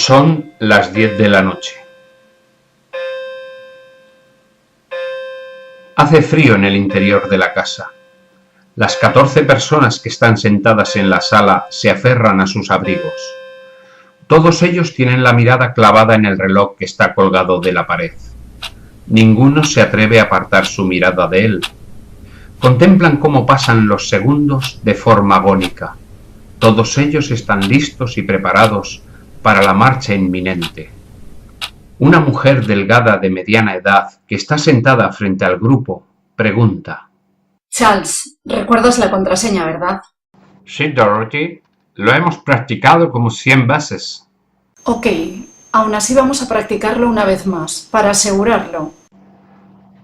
Son las 10 de la noche. Hace frío en el interior de la casa. Las 14 personas que están sentadas en la sala se aferran a sus abrigos. Todos ellos tienen la mirada clavada en el reloj que está colgado de la pared. Ninguno se atreve a apartar su mirada de él. Contemplan cómo pasan los segundos de forma agónica. Todos ellos están listos y preparados para la marcha inminente. Una mujer delgada de mediana edad que está sentada frente al grupo pregunta: Charles, recuerdas la contraseña, ¿verdad? Sí, Dorothy. Lo hemos practicado como 100 veces. Ok, aún así vamos a practicarlo una vez más, para asegurarlo.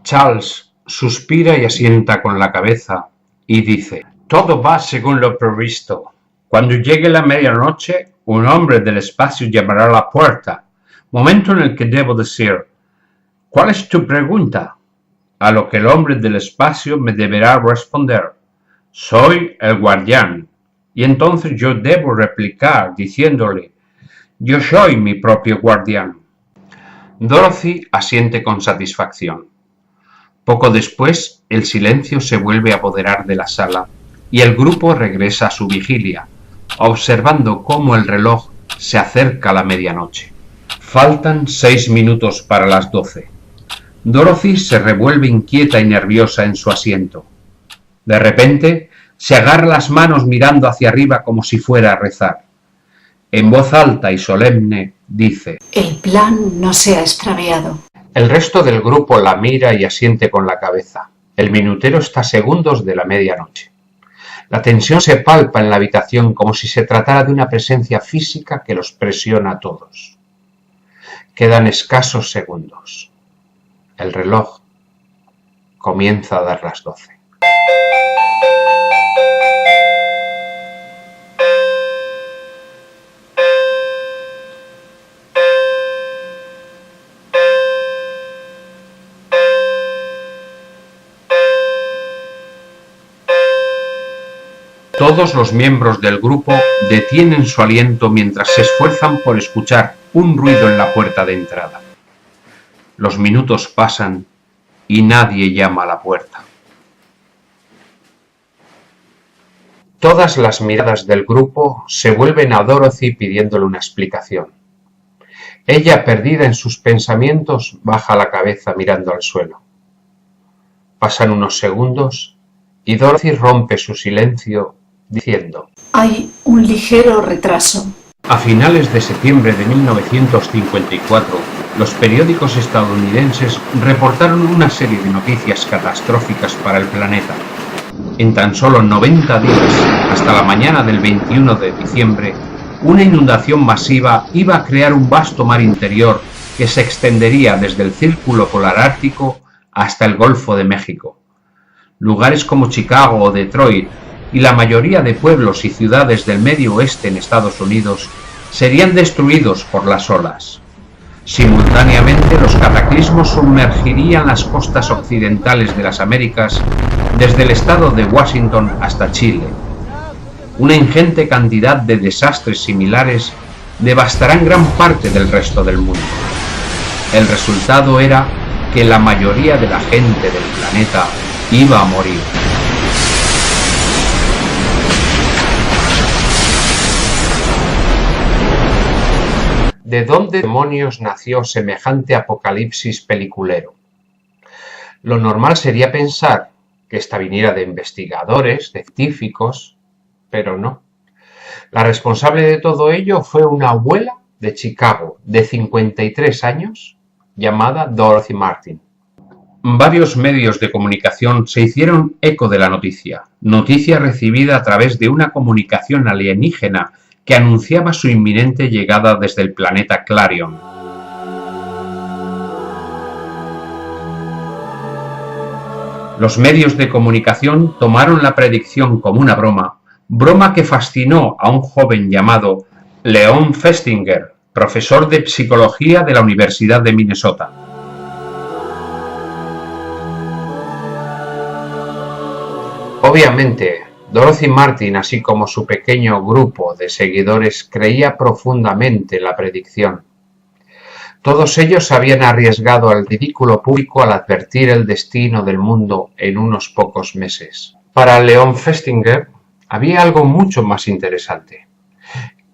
Charles suspira y asienta con la cabeza y dice: todo va según lo previsto. Cuando llegue la medianoche, un hombre del espacio llamará a la puerta, momento en el que debo decir: ¿cuál es tu pregunta? A lo que el hombre del espacio me deberá responder: soy el guardián. Y entonces yo debo replicar diciéndole: yo soy mi propio guardián. Dorothy asiente con satisfacción. Poco después, el silencio se vuelve a apoderar de la sala y el grupo regresa a su vigilia, observando cómo el reloj se acerca a la medianoche. Faltan 6 minutos para las 12. Dorothy se revuelve inquieta y nerviosa en su asiento. De repente, se agarra las manos mirando hacia arriba como si fuera a rezar. En voz alta y solemne dice: El plan no se ha extraviado. El resto del grupo la mira y asiente con la cabeza. El minutero está a segundos de la medianoche. La tensión se palpa en la habitación como si se tratara de una presencia física que los presiona a todos. Quedan escasos segundos. El reloj comienza a dar las 12. Todos los miembros del grupo detienen su aliento mientras se esfuerzan por escuchar un ruido en la puerta de entrada. Los minutos pasan y nadie llama a la puerta. Todas las miradas del grupo se vuelven a Dorothy pidiéndole una explicación. Ella, perdida en sus pensamientos, baja la cabeza mirando al suelo. Pasan unos segundos y Dorothy rompe su silencio diciendo: Hay un ligero retraso. A finales de septiembre de 1954, los periódicos estadounidenses reportaron una serie de noticias catastróficas para el planeta. En tan solo 90 días, hasta la mañana del 21 de diciembre, una inundación masiva iba a crear un vasto mar interior que se extendería desde el Círculo Polar Ártico hasta el Golfo de México. Lugares como Chicago o Detroit y la mayoría de pueblos y ciudades del Medio Oeste en Estados Unidos serían destruidos por las olas. Simultáneamente, los cataclismos sumergirían las costas occidentales de las Américas desde el estado de Washington hasta Chile. Una ingente cantidad de desastres similares devastarán gran parte del resto del mundo. El resultado era que la mayoría de la gente del planeta iba a morir. ¿De dónde demonios nació semejante apocalipsis peliculero? Lo normal sería pensar que esta viniera de investigadores, científicos, pero no. La responsable de todo ello fue una abuela de Chicago de 53 años llamada Dorothy Martin. Varios medios de comunicación se hicieron eco de la noticia recibida a través de una comunicación alienígena que anunciaba su inminente llegada desde el planeta Clarion. Los medios de comunicación tomaron la predicción como una broma que fascinó a un joven llamado Leon Festinger, profesor de psicología de la Universidad de Minnesota. Obviamente, Dorothy Martin, así como su pequeño grupo de seguidores, creía profundamente en la predicción. Todos ellos habían arriesgado al ridículo público al advertir el destino del mundo en unos pocos meses. Para Leon Festinger había algo mucho más interesante.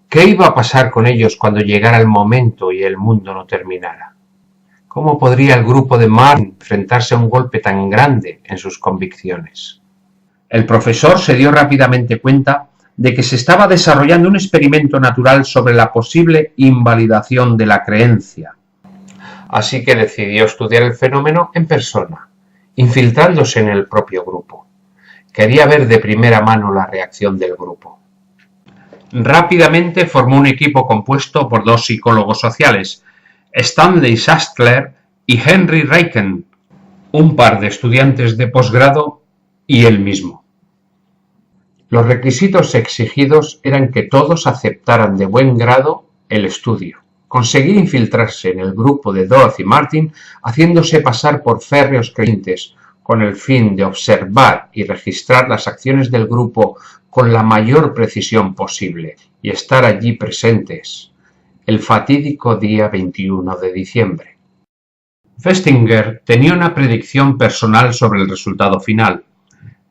¿Qué iba a pasar con ellos cuando llegara el momento y el mundo no terminara? ¿Cómo podría el grupo de Martin enfrentarse a un golpe tan grande en sus convicciones? El profesor se dio rápidamente cuenta de que se estaba desarrollando un experimento natural sobre la posible invalidación de la creencia. Así que decidió estudiar el fenómeno en persona, infiltrándose en el propio grupo. Quería ver de primera mano la reacción del grupo. Rápidamente formó un equipo compuesto por 2 psicólogos sociales, Stanley Sachtler y Henry Reichen, un par de estudiantes de posgrado y él mismo. Los requisitos exigidos eran que todos aceptaran de buen grado el estudio. Conseguir infiltrarse en el grupo de Dorothy Martin haciéndose pasar por férreos creyentes con el fin de observar y registrar las acciones del grupo con la mayor precisión posible y estar allí presentes el fatídico día 21 de diciembre. Festinger tenía una predicción personal sobre el resultado final.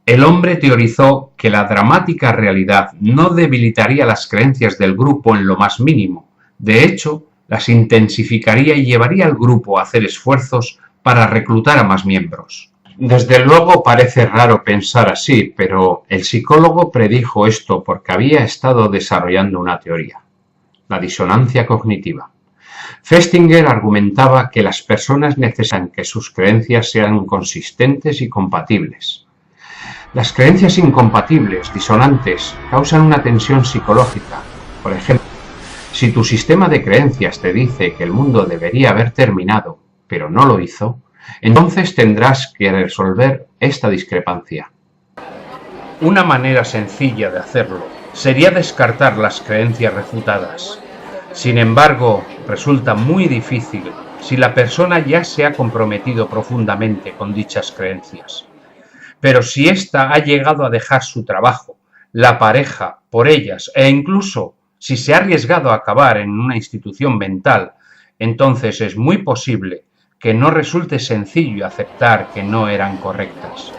El hombre teorizó que la dramática realidad no debilitaría las creencias del grupo en lo más mínimo. De hecho, las intensificaría y llevaría al grupo a hacer esfuerzos para reclutar a más miembros. Desde luego parece raro pensar así, pero el psicólogo predijo esto porque había estado desarrollando una teoría, la disonancia cognitiva. Festinger argumentaba que las personas necesitan que sus creencias sean consistentes y compatibles. Las creencias incompatibles, disonantes, causan una tensión psicológica. Por ejemplo, si tu sistema de creencias te dice que el mundo debería haber terminado, pero no lo hizo, entonces tendrás que resolver esta discrepancia. Una manera sencilla de hacerlo sería descartar las creencias refutadas. Sin embargo, resulta muy difícil si la persona ya se ha comprometido profundamente con dichas creencias. Pero si ésta ha llegado a dejar su trabajo, la pareja, por ellas, e incluso si se ha arriesgado a acabar en una institución mental, entonces es muy posible que no resulte sencillo aceptar que no eran correctas.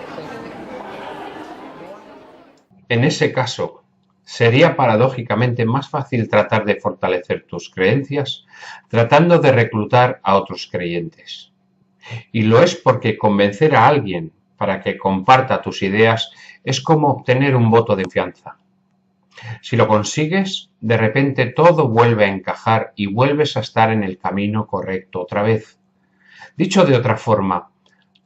En ese caso, sería paradójicamente más fácil tratar de fortalecer tus creencias tratando de reclutar a otros creyentes. Y lo es porque convencer a alguien para que comparta tus ideas es como obtener un voto de confianza. Si lo consigues, de repente todo vuelve a encajar y vuelves a estar en el camino correcto otra vez. Dicho de otra forma,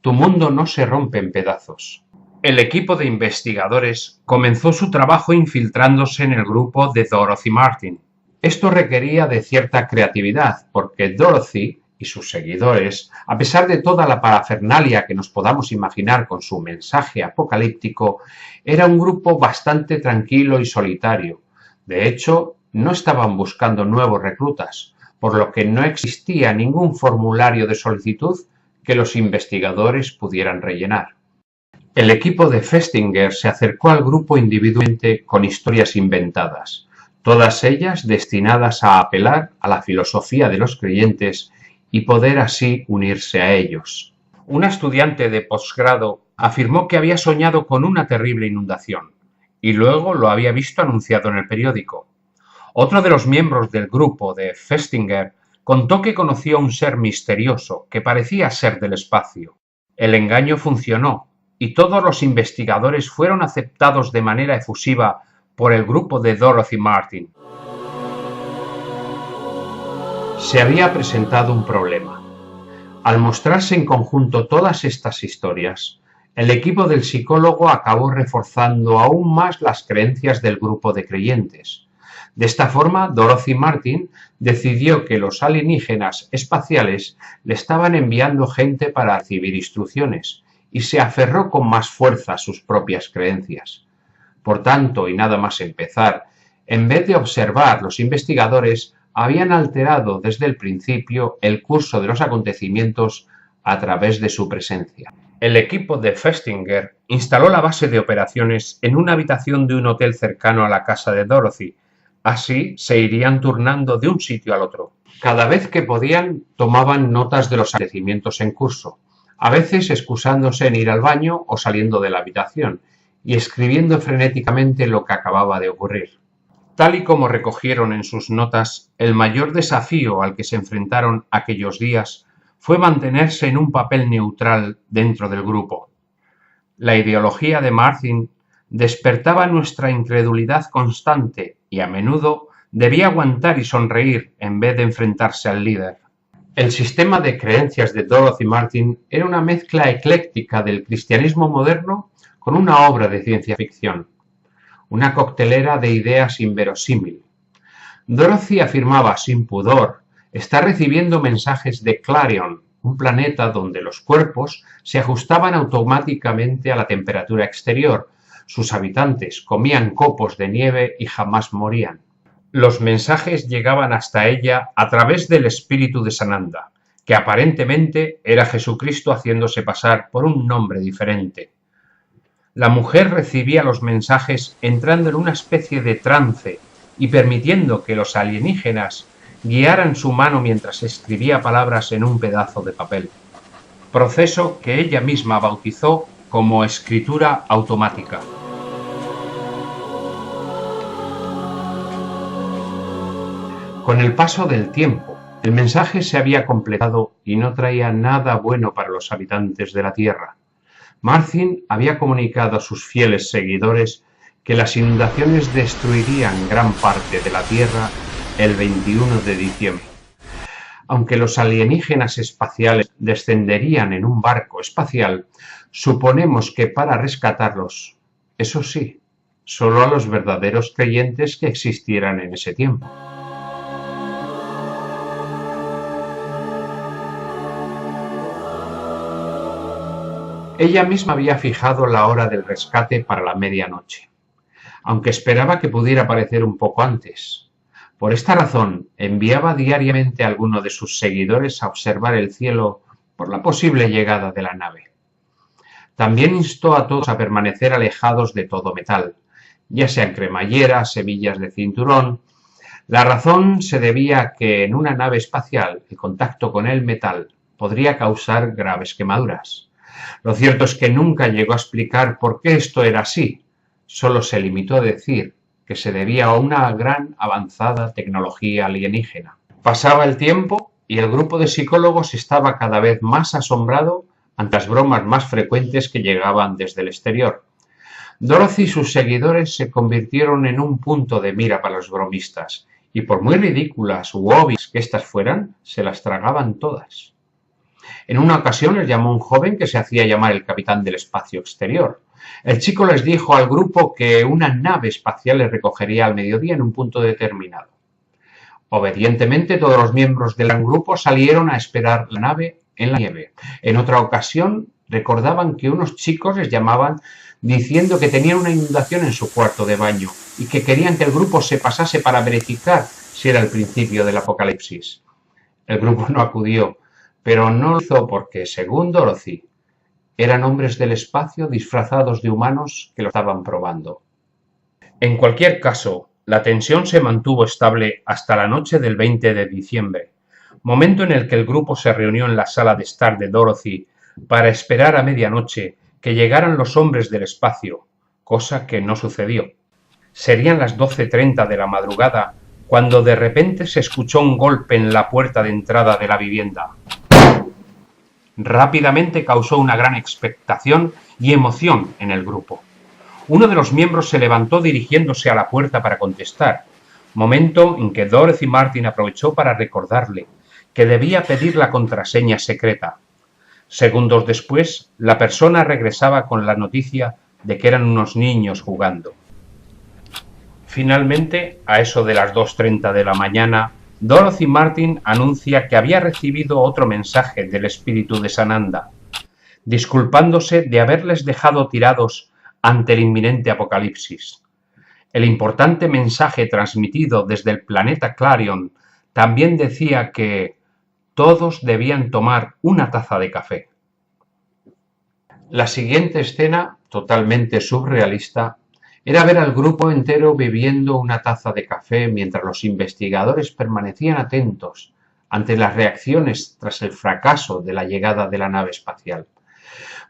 tu mundo no se rompe en pedazos. El equipo de investigadores comenzó su trabajo infiltrándose en el grupo de Dorothy Martin. Esto requería de cierta creatividad, porque Dorothy y sus seguidores, a pesar de toda la parafernalia que nos podamos imaginar con su mensaje apocalíptico, era un grupo bastante tranquilo y solitario. De hecho, no estaban buscando nuevos reclutas, por lo que no existía ningún formulario de solicitud que los investigadores pudieran rellenar. El equipo de Festinger se acercó al grupo individualmente con historias inventadas, todas ellas destinadas a apelar a la filosofía de los creyentes y poder así unirse a ellos. Una estudiante de posgrado afirmó que había soñado con una terrible inundación y luego lo había visto anunciado en el periódico. Otro de los miembros del grupo de Festinger contó que conoció a un ser misterioso que parecía ser del espacio. El engaño funcionó y todos los investigadores fueron aceptados de manera efusiva por el grupo de Dorothy Martin. Se había presentado un problema. Al mostrarse en conjunto todas estas historias, el equipo del psicólogo acabó reforzando aún más las creencias del grupo de creyentes. De esta forma, Dorothy Martin decidió que los alienígenas espaciales le estaban enviando gente para recibir instrucciones y se aferró con más fuerza a sus propias creencias. Por tanto, y nada más empezar, en vez de observar, los investigadores habían alterado desde el principio el curso de los acontecimientos a través de su presencia. El equipo de Festinger instaló la base de operaciones en una habitación de un hotel cercano a la casa de Dorothy. Así se irían turnando de un sitio al otro. Cada vez que podían, tomaban notas de los acontecimientos en curso, a veces excusándose en ir al baño o saliendo de la habitación, y escribiendo frenéticamente lo que acababa de ocurrir. Tal y como recogieron en sus notas, el mayor desafío al que se enfrentaron aquellos días fue mantenerse en un papel neutral dentro del grupo. La ideología de Martin despertaba nuestra incredulidad constante y a menudo debía aguantar y sonreír en vez de enfrentarse al líder. El sistema de creencias de Dorothy Martin era una mezcla ecléctica del cristianismo moderno con una obra de ciencia ficción, una coctelera de ideas inverosímil. Dorothy afirmaba sin pudor estar recibiendo mensajes de Clarion, un planeta donde los cuerpos se ajustaban automáticamente a la temperatura exterior, sus habitantes comían copos de nieve y jamás morían. Los mensajes llegaban hasta ella a través del espíritu de Sananda, que aparentemente era Jesucristo haciéndose pasar por un nombre diferente. La mujer recibía los mensajes entrando en una especie de trance y permitiendo que los alienígenas guiaran su mano mientras escribía palabras en un pedazo de papel, proceso que ella misma bautizó como escritura automática. Con el paso del tiempo, el mensaje se había completado y no traía nada bueno para los habitantes de la Tierra. Martin había comunicado a sus fieles seguidores que las inundaciones destruirían gran parte de la Tierra el 21 de diciembre. Aunque los alienígenas espaciales descenderían en un barco espacial, suponemos que para rescatarlos, eso sí, solo a los verdaderos creyentes que existieran en ese tiempo. Ella misma había fijado la hora del rescate para la medianoche, aunque esperaba que pudiera aparecer un poco antes. Por esta razón, enviaba diariamente a alguno de sus seguidores a observar el cielo por la posible llegada de la nave. También instó a todos a permanecer alejados de todo metal, ya sean cremalleras, hebillas de cinturón. La razón se debía a que en una nave espacial el contacto con el metal podría causar graves quemaduras. Lo cierto es que nunca llegó a explicar por qué esto era así, solo se limitó a decir que se debía a una gran avanzada tecnología alienígena. Pasaba el tiempo y el grupo de psicólogos estaba cada vez más asombrado ante las bromas más frecuentes que llegaban desde el exterior. Dorothy y sus seguidores se convirtieron en un punto de mira para los bromistas, y por muy ridículas u obvias que éstas fueran, se las tragaban todas. En una ocasión les llamó un joven que se hacía llamar el capitán del espacio exterior. El chico les dijo al grupo que una nave espacial les recogería al mediodía en un punto determinado. Obedientemente, todos los miembros del gran grupo salieron a esperar la nave en la nieve. En otra ocasión, recordaban que unos chicos les llamaban diciendo que tenían una inundación en su cuarto de baño y que querían que el grupo se pasase para verificar si era el principio del apocalipsis. El grupo no acudió, pero no lo hizo porque, según Dorothy, eran hombres del espacio disfrazados de humanos que lo estaban probando. En cualquier caso, la tensión se mantuvo estable hasta la noche del 20 de diciembre, momento en el que el grupo se reunió en la sala de estar de Dorothy para esperar a medianoche que llegaran los hombres del espacio, cosa que no sucedió. Serían las 12:30 de la madrugada cuando de repente se escuchó un golpe en la puerta de entrada de la vivienda. Rápidamente causó una gran expectación y emoción en el grupo. Uno de los miembros se levantó dirigiéndose a la puerta para contestar, momento en que Dorothy Martin aprovechó para recordarle que debía pedir la contraseña secreta. Segundos después, la persona regresaba con la noticia de que eran unos niños jugando. Finalmente, a eso de las 2:30 de la mañana, Dorothy Martin anuncia que había recibido otro mensaje del espíritu de Sananda, disculpándose de haberles dejado tirados ante el inminente apocalipsis. El importante mensaje transmitido desde el planeta Clarion también decía que todos debían tomar una taza de café. La siguiente escena, totalmente surrealista, era ver al grupo entero bebiendo una taza de café mientras los investigadores permanecían atentos ante las reacciones tras el fracaso de la llegada de la nave espacial.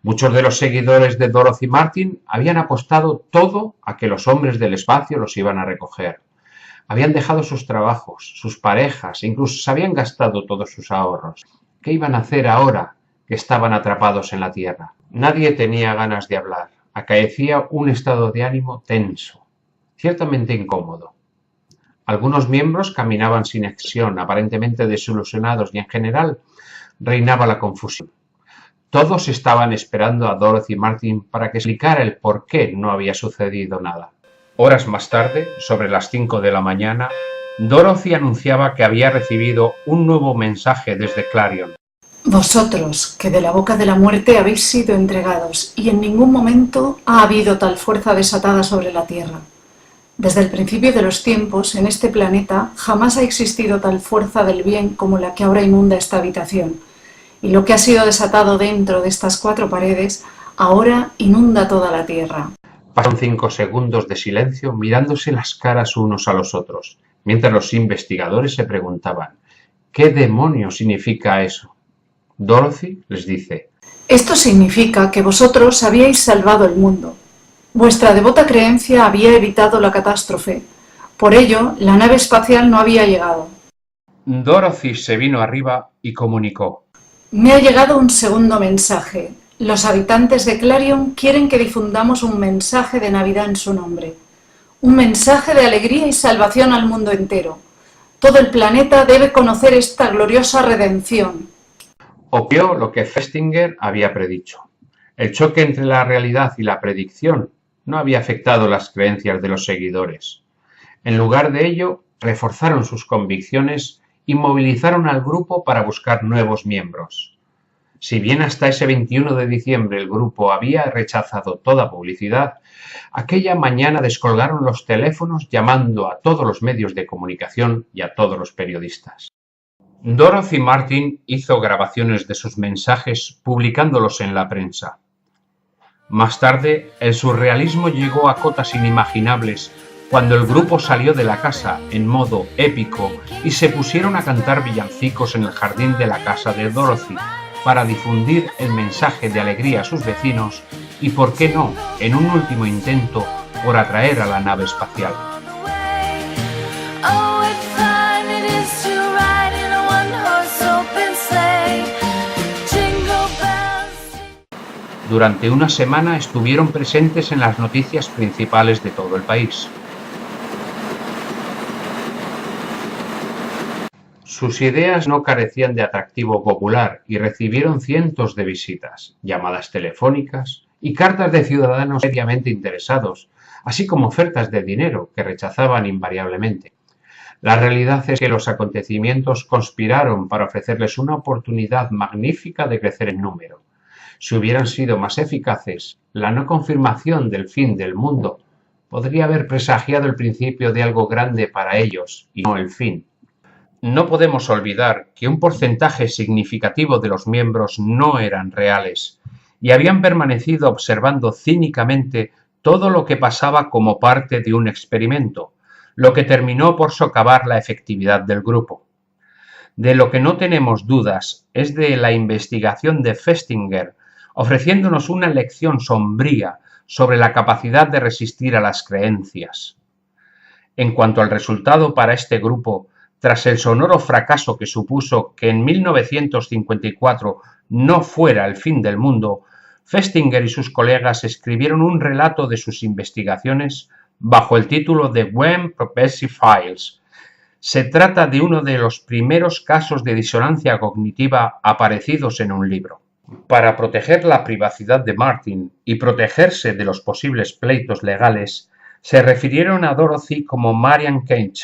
Muchos de los seguidores de Dorothy Martin habían apostado todo a que los hombres del espacio los iban a recoger. Habían dejado sus trabajos, sus parejas, incluso se habían gastado todos sus ahorros. ¿Qué iban a hacer ahora que estaban atrapados en la Tierra? Nadie tenía ganas de hablar. Acaecía un estado de ánimo tenso, ciertamente incómodo. Algunos miembros caminaban sin acción, aparentemente desilusionados, y en general reinaba la confusión. Todos estaban esperando a Dorothy Martin para que explicara el por qué no había sucedido nada. Horas más tarde, sobre las 5 de la mañana, Dorothy anunciaba que había recibido un nuevo mensaje desde Clarion. Vosotros, que de la boca de la muerte habéis sido entregados, y en ningún momento ha habido tal fuerza desatada sobre la Tierra. Desde el principio de los tiempos, en este planeta, jamás ha existido tal fuerza del bien como la que ahora inunda esta habitación, y lo que ha sido desatado dentro de estas 4 paredes, ahora inunda toda la Tierra. Pasaron 5 segundos de silencio mirándose las caras unos a los otros, mientras los investigadores se preguntaban, ¿qué demonios significa eso? Dorothy les dice, Esto significa que vosotros habíais salvado el mundo. Vuestra devota creencia había evitado la catástrofe. Por ello, la nave espacial no había llegado. Dorothy se vino arriba y comunicó. Me ha llegado un segundo mensaje. Los habitantes de Clarion quieren que difundamos un mensaje de Navidad en su nombre. Un mensaje de alegría y salvación al mundo entero. Todo el planeta debe conocer esta gloriosa redención. Ocurrió lo que Festinger había predicho. El choque entre la realidad y la predicción no había afectado las creencias de los seguidores. En lugar de ello, reforzaron sus convicciones y movilizaron al grupo para buscar nuevos miembros. Si bien hasta ese 21 de diciembre el grupo había rechazado toda publicidad, aquella mañana descolgaron los teléfonos llamando a todos los medios de comunicación y a todos los periodistas. Dorothy Martin hizo grabaciones de sus mensajes publicándolos en la prensa. Más tarde, el surrealismo llegó a cotas inimaginables cuando el grupo salió de la casa en modo épico y se pusieron a cantar villancicos en el jardín de la casa de Dorothy para difundir el mensaje de alegría a sus vecinos y, por qué no, en un último intento por atraer a la nave espacial. Durante una semana estuvieron presentes en las noticias principales de todo el país. Sus ideas no carecían de atractivo popular y recibieron cientos de visitas, llamadas telefónicas y cartas de ciudadanos seriamente interesados, así como ofertas de dinero que rechazaban invariablemente. La realidad es que los acontecimientos conspiraron para ofrecerles una oportunidad magnífica de crecer en número. Si hubieran sido más eficaces, la no confirmación del fin del mundo podría haber presagiado el principio de algo grande para ellos y no el fin. No podemos olvidar que un porcentaje significativo de los miembros no eran reales y habían permanecido observando cínicamente todo lo que pasaba como parte de un experimento, lo que terminó por socavar la efectividad del grupo. De lo que no tenemos dudas es de la investigación de Festinger, ofreciéndonos una lección sombría sobre la capacidad de resistir a las creencias. En cuanto al resultado para este grupo, tras el sonoro fracaso que supuso que en 1954 no fuera el fin del mundo, Festinger y sus colegas escribieron un relato de sus investigaciones bajo el título de Wham Prophecy Files. Se trata de uno de los primeros casos de disonancia cognitiva aparecidos en un libro. Para proteger la privacidad de Martin y protegerse de los posibles pleitos legales, se refirieron a Dorothy como Marian Kent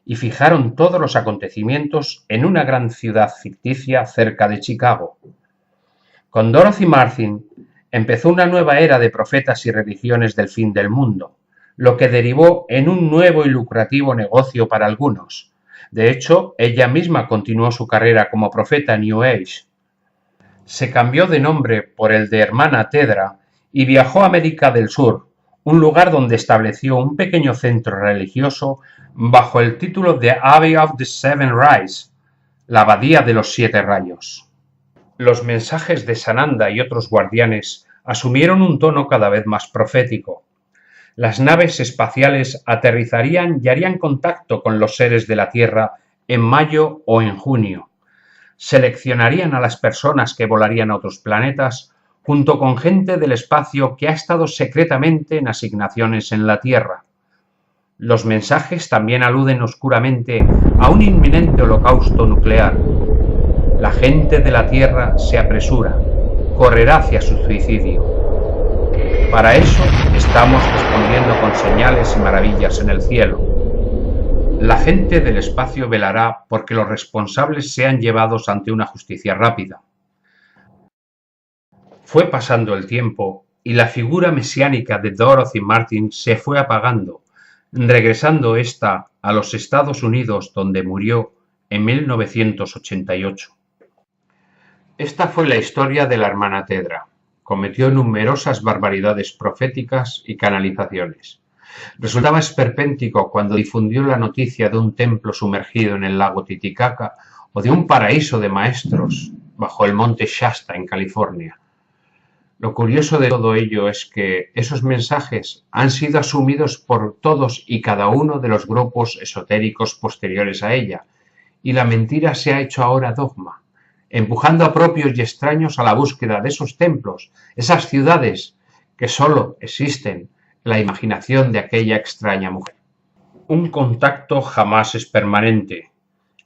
y fijaron todos los acontecimientos en una gran ciudad ficticia cerca de Chicago. Con Dorothy Martin empezó una nueva era de profetas y religiones del fin del mundo, lo que derivó en un nuevo y lucrativo negocio para algunos. De hecho, ella misma continuó su carrera como profeta New Age. Se cambió de nombre por el de Hermana Tedra y viajó a América del Sur, un lugar donde estableció un pequeño centro religioso bajo el título de Abbey of the Seven Rays, la Abadía de los Siete Rayos. Los mensajes de Sananda y otros guardianes asumieron un tono cada vez más profético. Las naves espaciales aterrizarían y harían contacto con los seres de la Tierra en mayo o en junio. Seleccionarían a las personas que volarían a otros planetas junto con gente del espacio que ha estado secretamente en asignaciones en la Tierra. Los mensajes también aluden oscuramente a un inminente holocausto nuclear. La gente de la Tierra se apresura, correrá hacia su suicidio. Para eso estamos respondiendo con señales y maravillas en el cielo. La gente del espacio velará porque los responsables sean llevados ante una justicia rápida. Fue pasando el tiempo y la figura mesiánica de Dorothy Martin se fue apagando, regresando ésta a los Estados Unidos, donde murió en 1988. Esta fue la historia de la hermana Tedra. Cometió numerosas barbaridades proféticas y canalizaciones. Resultaba esperpéntico cuando difundió la noticia de un templo sumergido en el lago Titicaca o de un paraíso de maestros bajo el monte Shasta en California. Lo curioso de todo ello es que esos mensajes han sido asumidos por todos y cada uno de los grupos esotéricos posteriores a ella, y la mentira se ha hecho ahora dogma, empujando a propios y extraños a la búsqueda de esos templos, esas ciudades que solo existen en la imaginación de aquella extraña mujer. Un contacto jamás es permanente.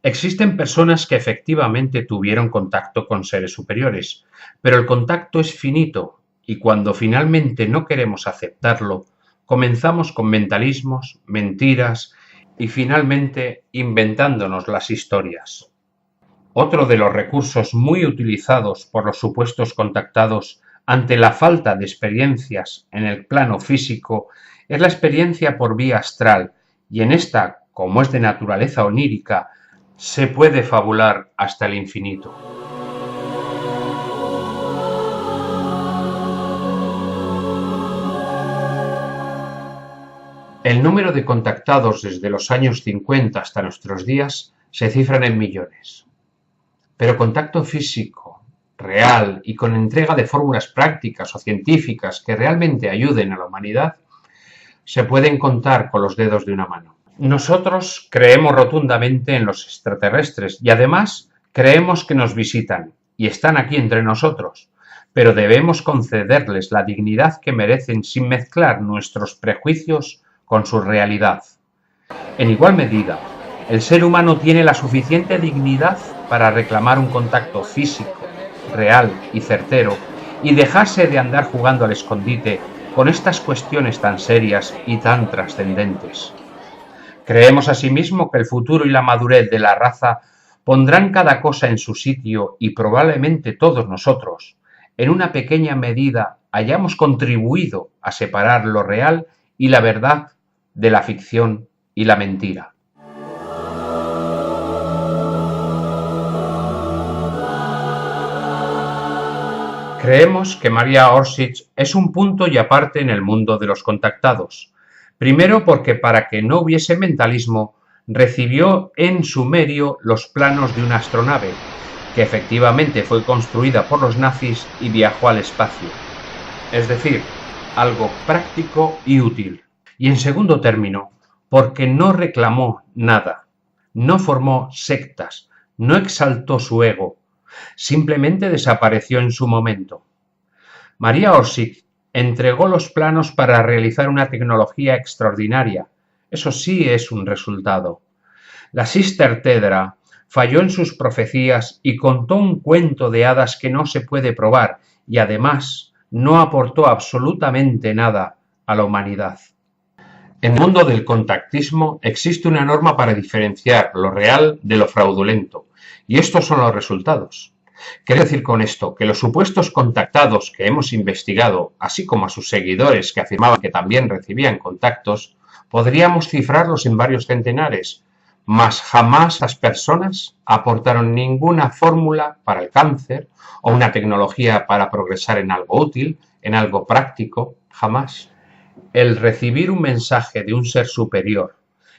Existen personas que efectivamente tuvieron contacto con seres superiores, pero el contacto es finito y cuando finalmente no queremos aceptarlo, comenzamos con mentalismos, mentiras y finalmente inventándonos las historias. Otro de los recursos muy utilizados por los supuestos contactados ante la falta de experiencias en el plano físico es la experiencia por vía astral, y en esta, como es de naturaleza onírica, se puede fabular hasta el infinito. El número de contactados desde los años 50 hasta nuestros días se cifran en millones. Pero contacto físico, real y con entrega de fórmulas prácticas o científicas que realmente ayuden a la humanidad, se pueden contar con los dedos de una mano. Nosotros creemos rotundamente en los extraterrestres y además creemos que nos visitan y están aquí entre nosotros, pero debemos concederles la dignidad que merecen sin mezclar nuestros prejuicios con su realidad. En igual medida, el ser humano tiene la suficiente dignidad para reclamar un contacto físico, real y certero y dejarse de andar jugando al escondite con estas cuestiones tan serias y tan trascendentes. Creemos asimismo que el futuro y la madurez de la raza pondrán cada cosa en su sitio y probablemente todos nosotros, en una pequeña medida, hayamos contribuido a separar lo real y la verdad de la ficción y la mentira. Creemos que Maria Orsic es un punto y aparte en el mundo de los contactados. Primero porque para que no hubiese mentalismo, recibió en Sumerio los planos de una astronave, que efectivamente fue construida por los nazis y viajó al espacio. Es decir, algo práctico y útil. Y en segundo término, porque no reclamó nada, no formó sectas, no exaltó su ego, simplemente desapareció en su momento. Maria Orsic entregó los planos para realizar una tecnología extraordinaria. Eso sí es un resultado. La Sister Tedra falló en sus profecías y contó un cuento de hadas que no se puede probar y además no aportó absolutamente nada a la humanidad. En el mundo del contactismo existe una norma para diferenciar lo real de lo fraudulento, y estos son los resultados. Quiero decir con esto que los supuestos contactados que hemos investigado, así como a sus seguidores que afirmaban que también recibían contactos, podríamos cifrarlos en varios centenares, mas jamás las personas aportaron ninguna fórmula para el cáncer o una tecnología para progresar en algo útil, en algo práctico, jamás. El recibir un mensaje de un ser superior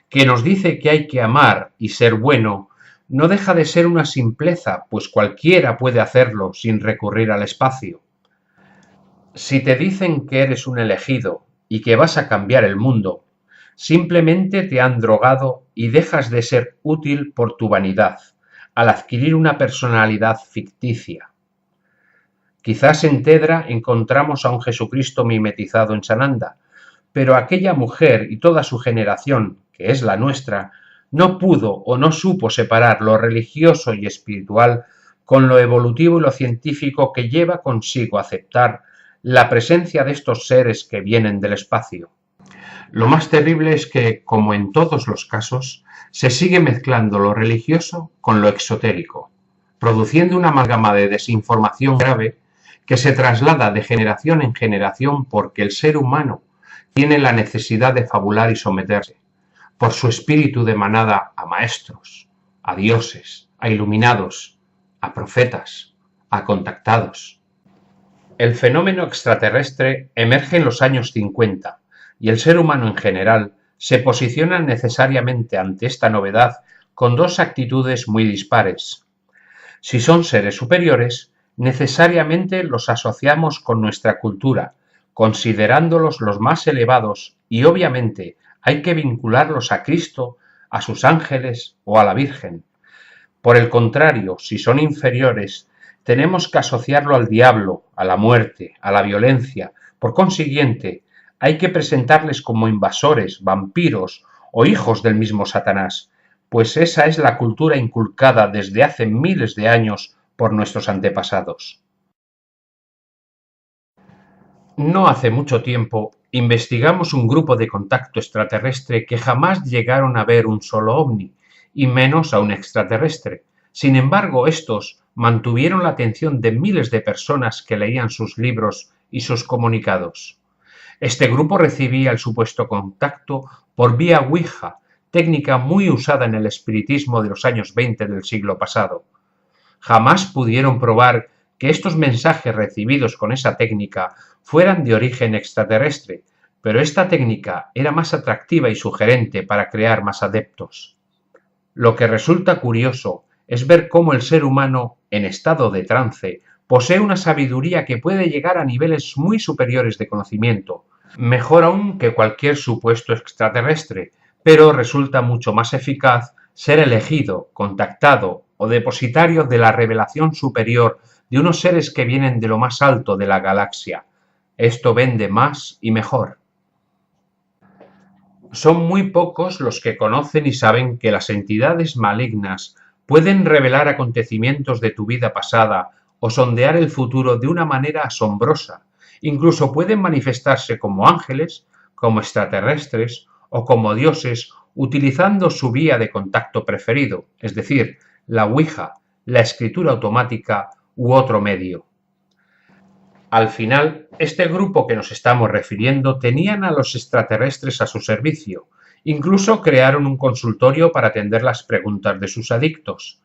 que nos dice que hay que amar y ser bueno no deja de ser una simpleza, pues cualquiera puede hacerlo sin recurrir al espacio. Si te dicen que eres un elegido y que vas a cambiar el mundo, simplemente te han drogado y dejas de ser útil por tu vanidad, al adquirir una personalidad ficticia. Quizás en Tedra encontramos a un Jesucristo mimetizado en Sananda, pero aquella mujer y toda su generación, que es la nuestra, no pudo o no supo separar lo religioso y espiritual con lo evolutivo y lo científico que lleva consigo aceptar la presencia de estos seres que vienen del espacio. Lo más terrible es que, como en todos los casos, se sigue mezclando lo religioso con lo exotérico, produciendo una amalgama de desinformación grave que se traslada de generación en generación porque el ser humano tiene la necesidad de fabular y someterse, por su espíritu de manada, a maestros, a dioses, a iluminados, a profetas, a contactados. El fenómeno extraterrestre emerge en los años 50 y el ser humano en general se posiciona necesariamente ante esta novedad con dos actitudes muy dispares. Si son seres superiores, necesariamente los asociamos con nuestra cultura, considerándolos los más elevados y obviamente hay que vincularlos a Cristo, a sus ángeles o a la Virgen. Por el contrario, si son inferiores, tenemos que asociarlo al diablo, a la muerte, a la violencia. Por consiguiente, hay que presentarles como invasores, vampiros o hijos del mismo Satanás, pues esa es la cultura inculcada desde hace miles de años por nuestros antepasados. No hace mucho tiempo investigamos un grupo de contacto extraterrestre que jamás llegaron a ver un solo ovni, y menos a un extraterrestre. Sin embargo, estos mantuvieron la atención de miles de personas que leían sus libros y sus comunicados. Este grupo recibía el supuesto contacto por vía Ouija, técnica muy usada en el espiritismo de los años 20 del siglo pasado. Jamás pudieron probar que estos mensajes recibidos con esa técnica fueran de origen extraterrestre, pero esta técnica era más atractiva y sugerente para crear más adeptos. Lo que resulta curioso es ver cómo el ser humano, en estado de trance, posee una sabiduría que puede llegar a niveles muy superiores de conocimiento, mejor aún que cualquier supuesto extraterrestre, pero resulta mucho más eficaz ser elegido, contactado o depositario de la revelación superior de unos seres que vienen de lo más alto de la galaxia. Esto vende más y mejor. Son muy pocos los que conocen y saben que las entidades malignas pueden revelar acontecimientos de tu vida pasada o sondear el futuro de una manera asombrosa. Incluso pueden manifestarse como ángeles, como extraterrestres o como dioses utilizando su vía de contacto preferido, es decir, la Ouija, la escritura automática u otro medio. Al final, este grupo que nos estamos refiriendo tenían a los extraterrestres a su servicio. Incluso crearon un consultorio para atender las preguntas de sus adictos.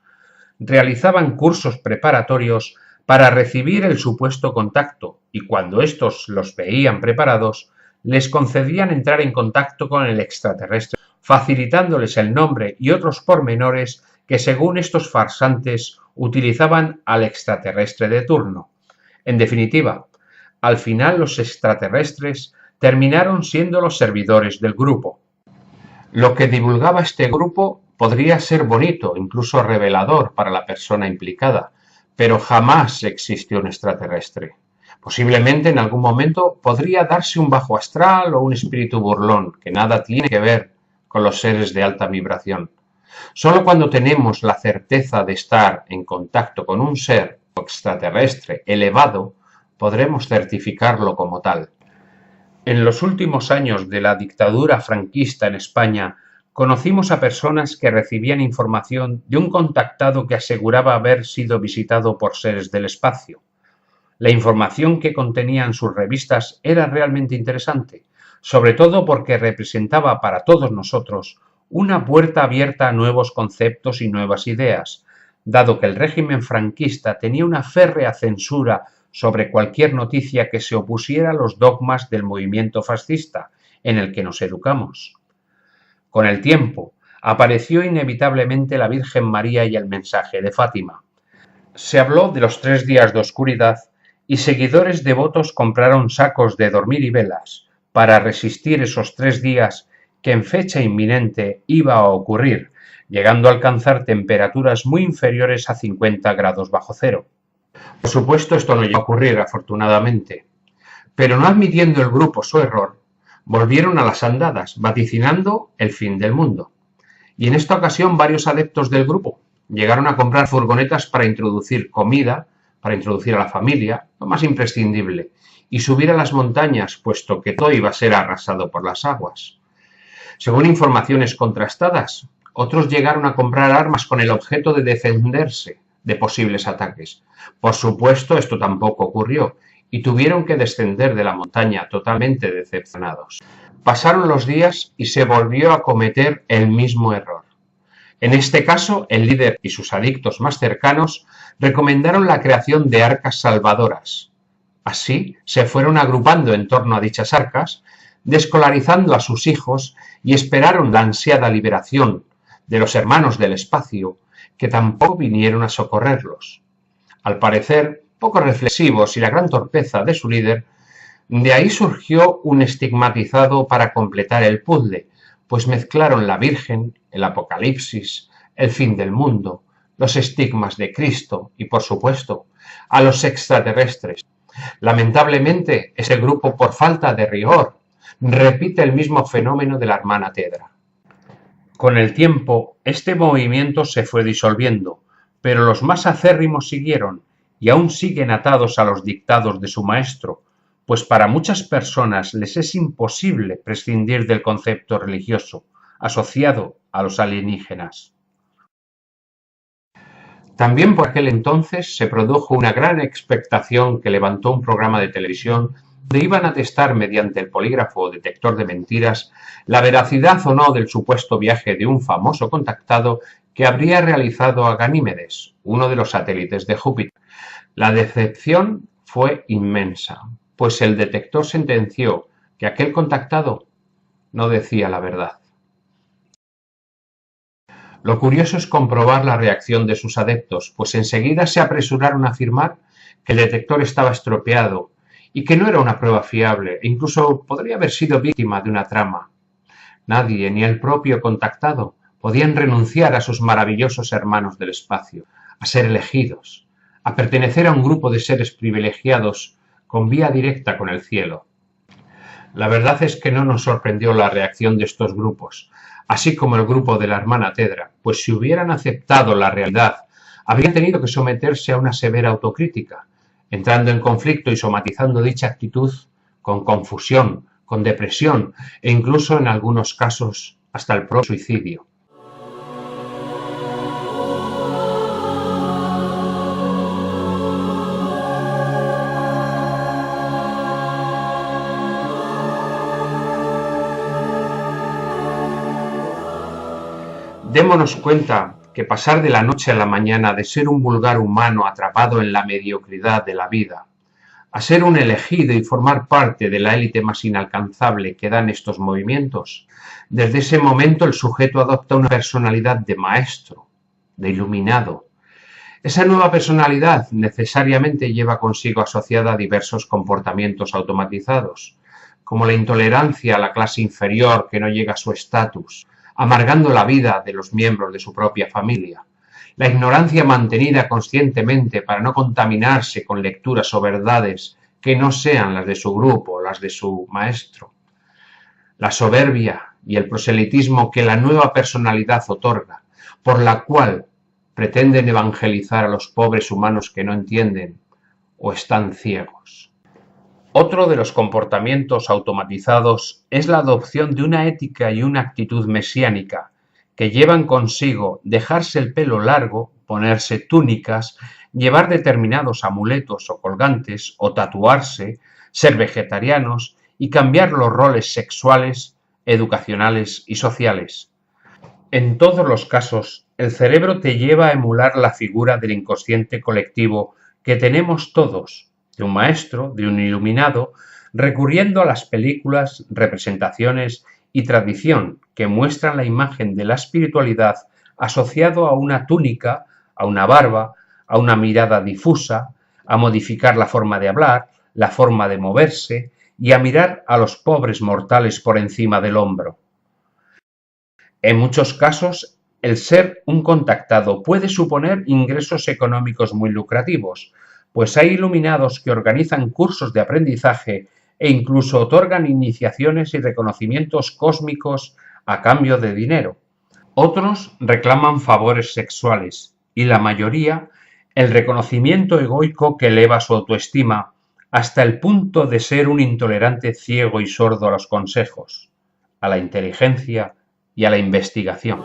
Realizaban cursos preparatorios para recibir el supuesto contacto y cuando estos los veían preparados, les concedían entrar en contacto con el extraterrestre, facilitándoles el nombre y otros pormenores que según estos farsantes utilizaban al extraterrestre de turno. En definitiva, al final los extraterrestres terminaron siendo los servidores del grupo. Lo que divulgaba este grupo podría ser bonito, incluso revelador para la persona implicada, pero jamás existió un extraterrestre. Posiblemente en algún momento podría darse un bajo astral o un espíritu burlón, que nada tiene que ver con los seres de alta vibración. Solo cuando tenemos la certeza de estar en contacto con un ser extraterrestre elevado, podremos certificarlo como tal. En los últimos años de la dictadura franquista en España, conocimos a personas que recibían información de un contactado que aseguraba haber sido visitado por seres del espacio. La información que contenían sus revistas era realmente interesante, sobre todo porque representaba para todos nosotros una puerta abierta a nuevos conceptos y nuevas ideas, dado que el régimen franquista tenía una férrea censura sobre cualquier noticia que se opusiera a los dogmas del movimiento fascista en el que nos educamos. Con el tiempo, apareció inevitablemente la Virgen María y el mensaje de Fátima. Se habló de los 3 días de oscuridad y seguidores devotos compraron sacos de dormir y velas para resistir esos 3 días que en fecha inminente iba a ocurrir, llegando a alcanzar temperaturas muy inferiores a 50 grados bajo cero. Por supuesto, esto no llegó a ocurrir, afortunadamente, pero no admitiendo el grupo su error, volvieron a las andadas, vaticinando el fin del mundo. Y en esta ocasión varios adeptos del grupo llegaron a comprar furgonetas para introducir comida, para introducir a la familia, lo más imprescindible, y subir a las montañas, puesto que todo iba a ser arrasado por las aguas. Según informaciones contrastadas, otros llegaron a comprar armas con el objeto de defenderse de posibles ataques. Por supuesto, esto tampoco ocurrió, y tuvieron que descender de la montaña totalmente decepcionados. Pasaron los días y se volvió a cometer el mismo error. En este caso, el líder y sus adictos más cercanos recomendaron la creación de arcas salvadoras. Así, se fueron agrupando en torno a dichas arcas, descolarizando a sus hijos y esperaron la ansiada liberación de los hermanos del espacio, que tampoco vinieron a socorrerlos. Al parecer, poco reflexivos y la gran torpeza de su líder, de ahí surgió un estigmatizado para completar el puzzle, pues mezclaron la Virgen, el Apocalipsis, el fin del mundo, los estigmas de Cristo y, por supuesto, a los extraterrestres. Lamentablemente, ese grupo, por falta de rigor, repite el mismo fenómeno de la hermana Tedra. Con el tiempo, este movimiento se fue disolviendo, pero los más acérrimos siguieron y aún siguen atados a los dictados de su maestro, pues para muchas personas les es imposible prescindir del concepto religioso asociado a los alienígenas. También por aquel entonces se produjo una gran expectación que levantó un programa de televisión donde iban a testar mediante el polígrafo o detector de mentiras la veracidad o no del supuesto viaje de un famoso contactado que habría realizado a Ganímedes, uno de los satélites de Júpiter. La decepción fue inmensa, pues el detector sentenció que aquel contactado no decía la verdad. Lo curioso es comprobar la reacción de sus adeptos, pues enseguida se apresuraron a afirmar que el detector estaba estropeado y que no era una prueba fiable e incluso podría haber sido víctima de una trama. Nadie, ni el propio contactado, podían renunciar a sus maravillosos hermanos del espacio, a ser elegidos, a pertenecer a un grupo de seres privilegiados con vía directa con el cielo. La verdad es que no nos sorprendió la reacción de estos grupos, así como el grupo de la hermana Tedra, pues si hubieran aceptado la realidad, habrían tenido que someterse a una severa autocrítica, entrando en conflicto y somatizando dicha actitud con confusión, con depresión e incluso en algunos casos hasta el propio suicidio. Démonos cuenta que pasar de la noche a la mañana de ser un vulgar humano atrapado en la mediocridad de la vida, a ser un elegido y formar parte de la élite más inalcanzable que dan estos movimientos, desde ese momento el sujeto adopta una personalidad de maestro, de iluminado. Esa nueva personalidad necesariamente lleva consigo asociada diversos comportamientos automatizados, como la intolerancia a la clase inferior que no llega a su estatus, amargando la vida de los miembros de su propia familia, la ignorancia mantenida conscientemente para no contaminarse con lecturas o verdades que no sean las de su grupo o las de su maestro, la soberbia y el proselitismo que la nueva personalidad otorga, por la cual pretenden evangelizar a los pobres humanos que no entienden o están ciegos. Otro de los comportamientos automatizados es la adopción de una ética y una actitud mesiánica que llevan consigo dejarse el pelo largo, ponerse túnicas, llevar determinados amuletos o colgantes o tatuarse, ser vegetarianos y cambiar los roles sexuales, educacionales y sociales. En todos los casos, el cerebro te lleva a emular la figura del inconsciente colectivo que tenemos todos, de un maestro, de un iluminado, recurriendo a las películas, representaciones y tradición que muestran la imagen de la espiritualidad asociado a una túnica, a una barba, a una mirada difusa, a modificar la forma de hablar, la forma de moverse y a mirar a los pobres mortales por encima del hombro. En muchos casos, el ser un contactado puede suponer ingresos económicos muy lucrativos, pues hay iluminados que organizan cursos de aprendizaje e incluso otorgan iniciaciones y reconocimientos cósmicos a cambio de dinero. Otros reclaman favores sexuales y la mayoría el reconocimiento egoico que eleva su autoestima hasta el punto de ser un intolerante ciego y sordo a los consejos, a la inteligencia y a la investigación.